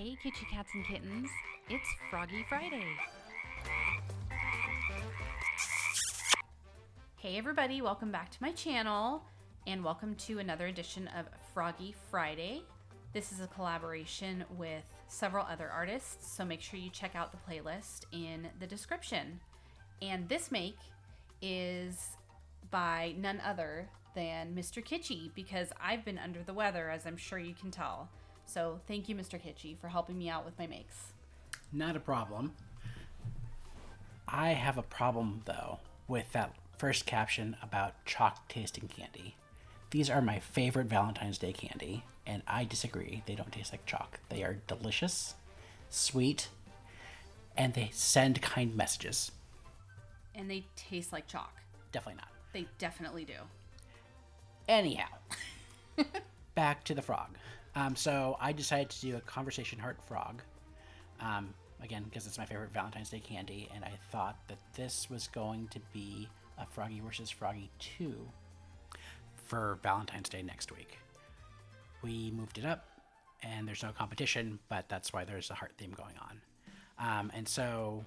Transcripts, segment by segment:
Hey kitty cats and kittens, it's Froggy Friday. Hey everybody, welcome back to my channel and welcome to another edition of Froggy Friday. This is a collaboration with several other artists, so make sure you check out the playlist in the description. And this make is by none other than Mr. Kitschy, because I've been under the weather, as I'm sure you can tell. So thank you, Mr. Kitschy, for helping me out with my makes. Not a problem. I have a problem, though, with that first caption about chalk tasting candy. These are my favorite Valentine's Day candy, and I disagree. They don't taste like chalk. They are delicious, sweet, and they send kind messages. And they taste like chalk. Definitely not. They definitely do. Anyhow, back to the frog. So I decided to do a conversation heart frog. Again, because it's my favorite Valentine's Day candy, and I thought that this was going to be a Froggy versus Froggy 2 for Valentine's Day next week. We moved it up, and there's no competition, but that's why there's a heart theme going on. And so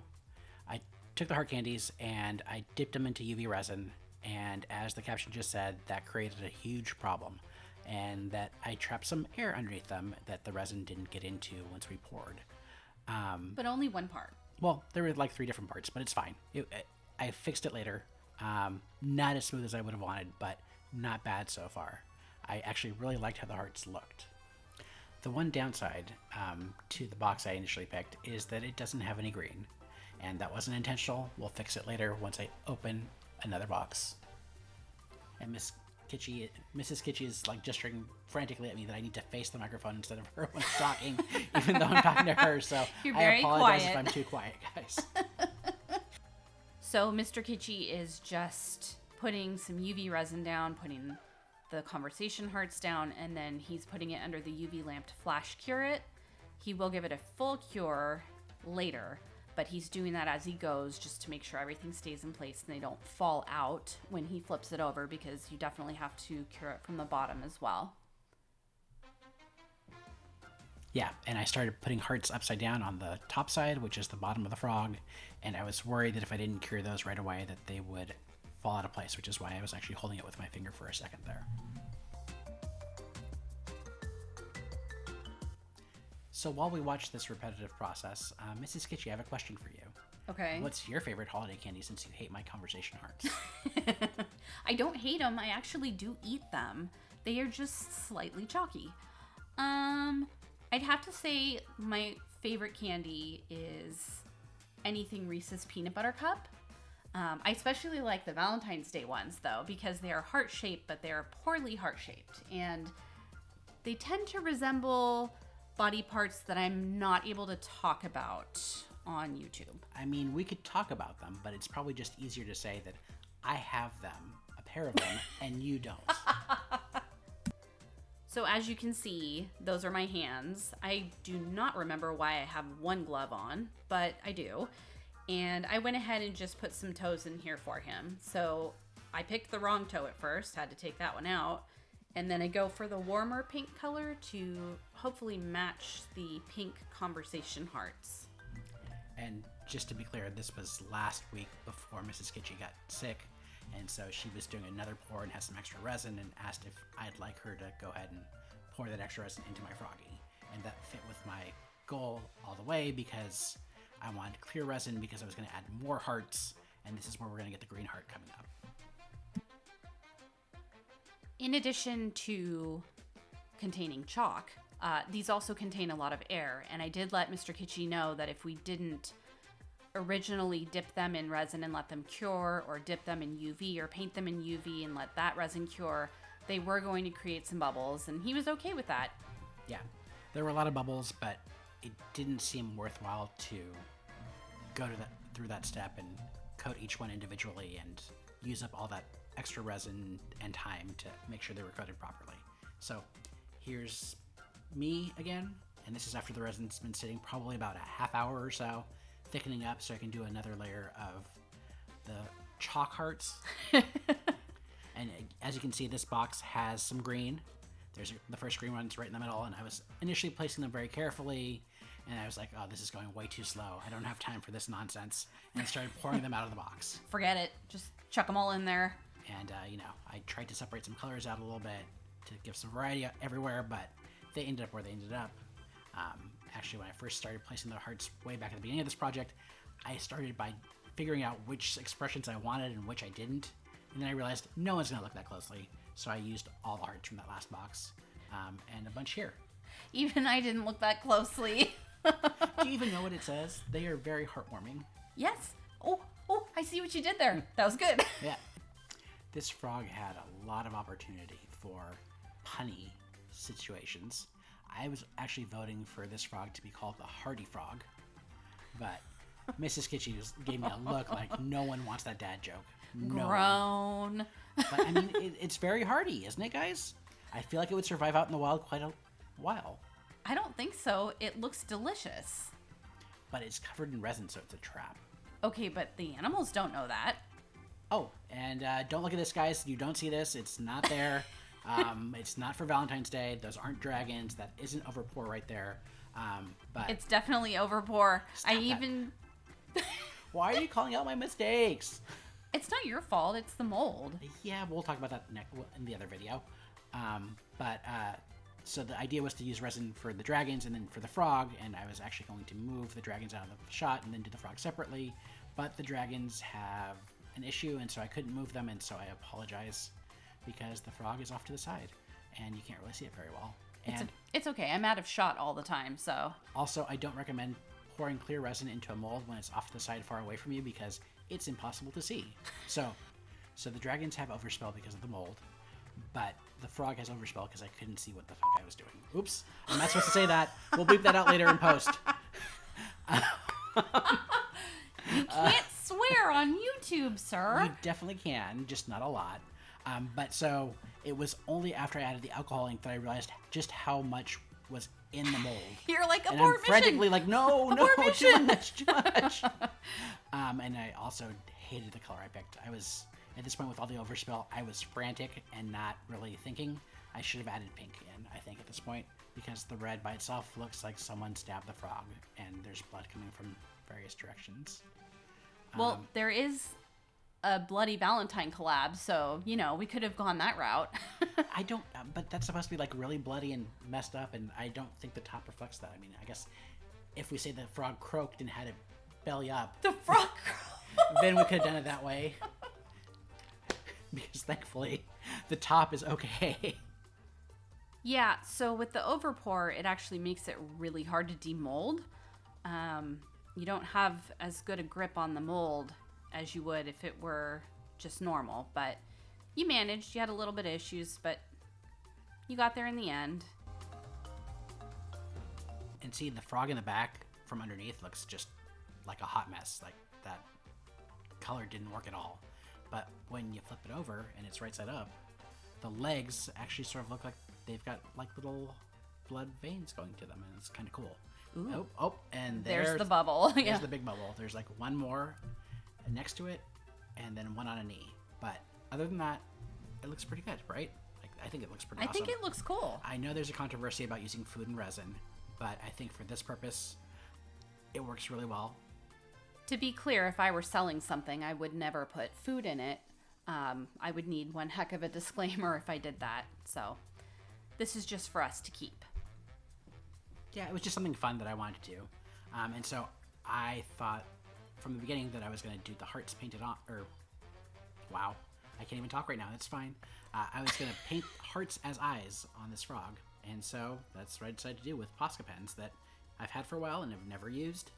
I took the heart candies and I dipped them into UV resin, and as the caption just said, that created a huge problem, and that I trapped some air underneath them that the resin didn't get into once we poured. But only one part. Well, there were like 3 different parts, but it's fine. I fixed it later. Not as smooth as I would have wanted, but not bad so far. I actually really liked how the hearts looked. The one downside to the box I initially picked is that it doesn't have any green, and that wasn't intentional. We'll fix it later once I open another box. And Mrs. Kitschy is like gesturing frantically at me that I need to face the microphone instead of her when I'm talking, even though I'm talking to her. So I apologize if I'm too quiet, guys. So Mr. Kitschy is just putting some UV resin down, putting the conversation hearts down, and then he's putting it under the UV lamp to flash cure it. He will give it a full cure later, but he's doing that as he goes just to make sure everything stays in place and they don't fall out when he flips it over, because you definitely have to cure it from the bottom as well. Yeah, and I started putting hearts upside down on the top side, which is the bottom of the frog, and I was worried that if I didn't cure those right away that they would fall out of place, which is why I was actually holding it with my finger for a second there. So while we watch this repetitive process, Mrs. Kitschy, I have a question for you. Okay. What's your favorite holiday candy, since you hate my conversation hearts? I don't hate them. I actually do eat them. They are just slightly chalky. I'd have to say my favorite candy is anything Reese's Peanut Butter Cup. I especially like the Valentine's Day ones, though, because they are heart-shaped, but they are poorly heart-shaped. And they tend to resemble body parts that I'm not able to talk about on YouTube. I mean, we could talk about them, but it's probably just easier to say that I have them, a pair of them, and you don't. So as you can see, those are my hands. I do not remember why I have one glove on, but I do. And I went ahead and just put some toes in here for him. So I picked the wrong toe at first, had to take that one out. And then I go for the warmer pink color to hopefully match the pink conversation hearts. And just to be clear, this was last week before Mrs. Kitschy got sick. And so she was doing another pour and has some extra resin and asked if I'd like her to go ahead and pour that extra resin into my Froggy. And that fit with my goal all the way, because I wanted clear resin because I was going to add more hearts. And this is where we're going to get the green heart coming up. In addition to containing chalk, these also contain a lot of air, and I did let Mr. Kitschy know that if we didn't originally dip them in resin and let them cure, or dip them in UV or paint them in UV and let that resin cure, they were going to create some bubbles, and he was okay with that. Yeah, there were a lot of bubbles, but it didn't seem worthwhile to go through that step and coat each one individually and use up all that extra resin and time to make sure they were coated properly. So here's me again, and this is after the resin's been sitting probably about a half hour or so, thickening up so I can do another layer of the chalk hearts. And as you can see, this box has some green. The first green one's right in the middle, and I was initially placing them very carefully, And I was like, oh, this is going way too slow. I don't have time for this nonsense. And I started pouring them out of the box. Forget it. Just chuck them all in there. And, I tried to separate some colors out a little bit to give some variety everywhere, but they ended up where they ended up. Actually, when I first started placing the hearts way back at the beginning of this project, I started by figuring out which expressions I wanted and which I didn't. And then I realized no one's going to look that closely. So I used all the hearts from that last box and a bunch here. Even I didn't look that closely. Do you even know what it says? They are very heartwarming. Yes. Oh, I see what you did there. That was good. Yeah. This frog had a lot of opportunity for punny situations. I was actually voting for this frog to be called the Hardy Frog, but Mrs. Kitschy gave me a look like no one wants that dad joke. No Grown. But I mean, it's very hardy, isn't it, guys? I feel like it would survive out in the wild quite a while. I don't think so. It looks delicious. But it's covered in resin, so it's a trap. Okay, but the animals don't know that. Oh, and don't look at this, guys. You don't see this. It's not there. It's not for Valentine's Day. Those aren't dragons. That isn't Overpoured right there. But it's definitely Overpoured. Why are you calling out my mistakes? It's not your fault. It's the mold. Yeah, we'll talk about that in the other video. So the idea was to use resin for the dragons and then for the frog, and I was actually going to move the dragons out of the shot and then do the frog separately. But the dragons have an issue, and so I couldn't move them, and so I apologize because the frog is off to the side, and you can't really see it very well. And it's okay. I'm out of shot all the time, so. Also, I don't recommend pouring clear resin into a mold when it's off to the side far away from you because it's impossible to see. So the dragons have overspell because of the mold, but the frog has overspell because I couldn't see what the fuck I was doing. Oops. I'm not supposed to say that. We'll beep that out later in post. You can't swear on YouTube, sir. You definitely can, just not a lot. But so it was only after I added the alcohol ink that I realized just how much was in the mold. You're like, and abort I'm frantically like, no, mission. too much. And I also hated the color I picked. I was, at this point with all the overspell, I was frantic and not really thinking. I should have added pink in, I think, at this point, because the red by itself looks like someone stabbed the frog, and there's blood coming from various directions. Well, there is a Bloody Valentine collab, so, we could have gone that route. I don't, but that's supposed to be like really bloody and messed up, and I don't think the top reflects that. I mean, I guess if we say the frog croaked and had it belly up, the frog then we could have done it that way. Because thankfully, the top is okay. Yeah, so with the Overpour, it actually makes it really hard to demold. You don't have as good a grip on the mold as you would if it were just normal, but you managed. You had a little bit of issues, but you got there in the end. And see, the frog in the back from underneath looks just like a hot mess. Like, that color didn't work at all. But when you flip it over and it's right side up, the legs actually sort of look like they've got like little blood veins going to them, and it's kind of cool. Ooh. Oh, and there's the bubble. There's the big bubble. There's like one more next to it, and then one on a knee. But other than that, it looks pretty good, right? Like, I think it looks pretty awesome. I think it looks cool. I know there's a controversy about using food and resin, but I think for this purpose, it works really well. To be clear, if I were selling something, I would never put food in it. I would need one heck of a disclaimer if I did that. So this is just for us to keep. Yeah, it was just something fun that I wanted to do. And so I thought from the beginning that I was going to do the hearts painted on, wow, I can't even talk right now. That's fine. I was going to paint hearts as eyes on this frog. And so that's what I decided to do with Posca pens that I've had for a while and have never used.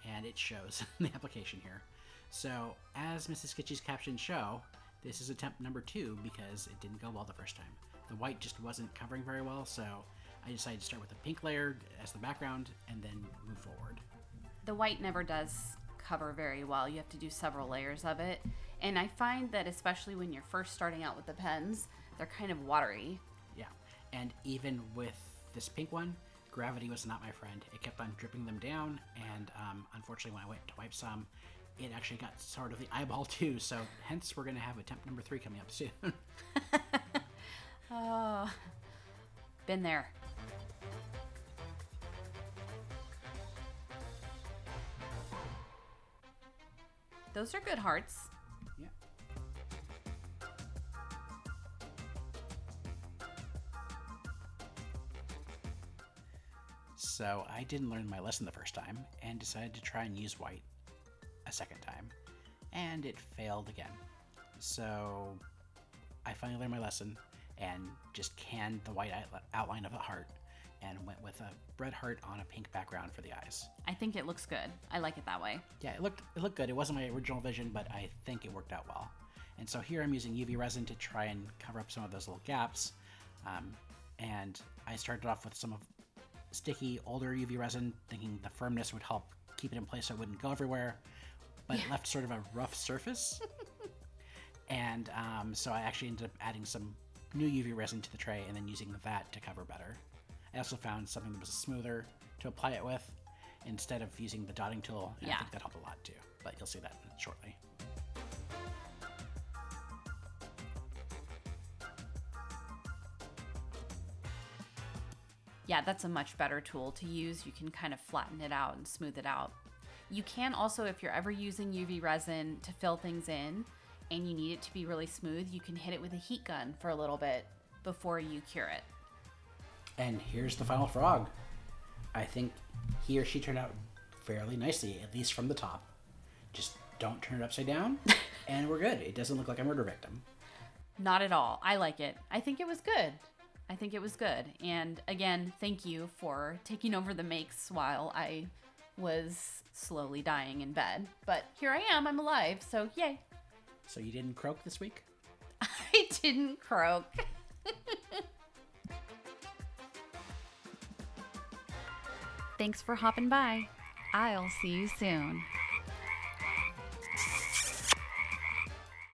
And it shows in the application here. So as Mrs. Kitschy's captions show, this is attempt number 2 because it didn't go well the first time. The white just wasn't covering very well, so I decided to start with a pink layer as the background and then move forward. The white never does cover very well. You have to do several layers of it. And I find that especially when you're first starting out with the pens, they're kind of watery. Yeah, and even with this pink one, gravity was not my friend. It kept on dripping them down, and unfortunately when I went to wipe some, it actually got sort of the eyeball too, so hence we're going to have attempt number 3 coming up soon. Oh, been there. Those are good hearts. Yeah. So I didn't learn my lesson the first time and decided to try and use white a second time, and it failed again. So I finally learned my lesson and just canned the white outline of the heart and went with a red heart on a pink background for the eyes. I think it looks good. I like it that way. Yeah, it looked good. It wasn't my original vision, but I think it worked out well. And so here I'm using UV resin to try and cover up some of those little gaps. And I started off with some of sticky, older UV resin, thinking the firmness would help keep it in place so it wouldn't go everywhere, but it left sort of a rough surface. And so I actually ended up adding some new UV resin to the tray and then using that to cover better. I also found something that was smoother to apply it with instead of using the dotting tool, and I think that helped a lot too, but you'll see that shortly. Yeah, that's a much better tool to use. You can kind of flatten it out and smooth it out. You can also, if you're ever using UV resin to fill things in and you need it to be really smooth, you can hit it with a heat gun for a little bit before you cure it. And here's the final frog. I think he or she turned out fairly nicely, at least from the top. Just don't turn it upside down, and we're good. It doesn't look like a murder victim. Not at all. I like it. I think it was good. And again, thank you for taking over the makes while I was slowly dying in bed. But here I am. I'm alive. So yay. So you didn't croak this week? I didn't croak. Thanks for hopping by. I'll see you soon.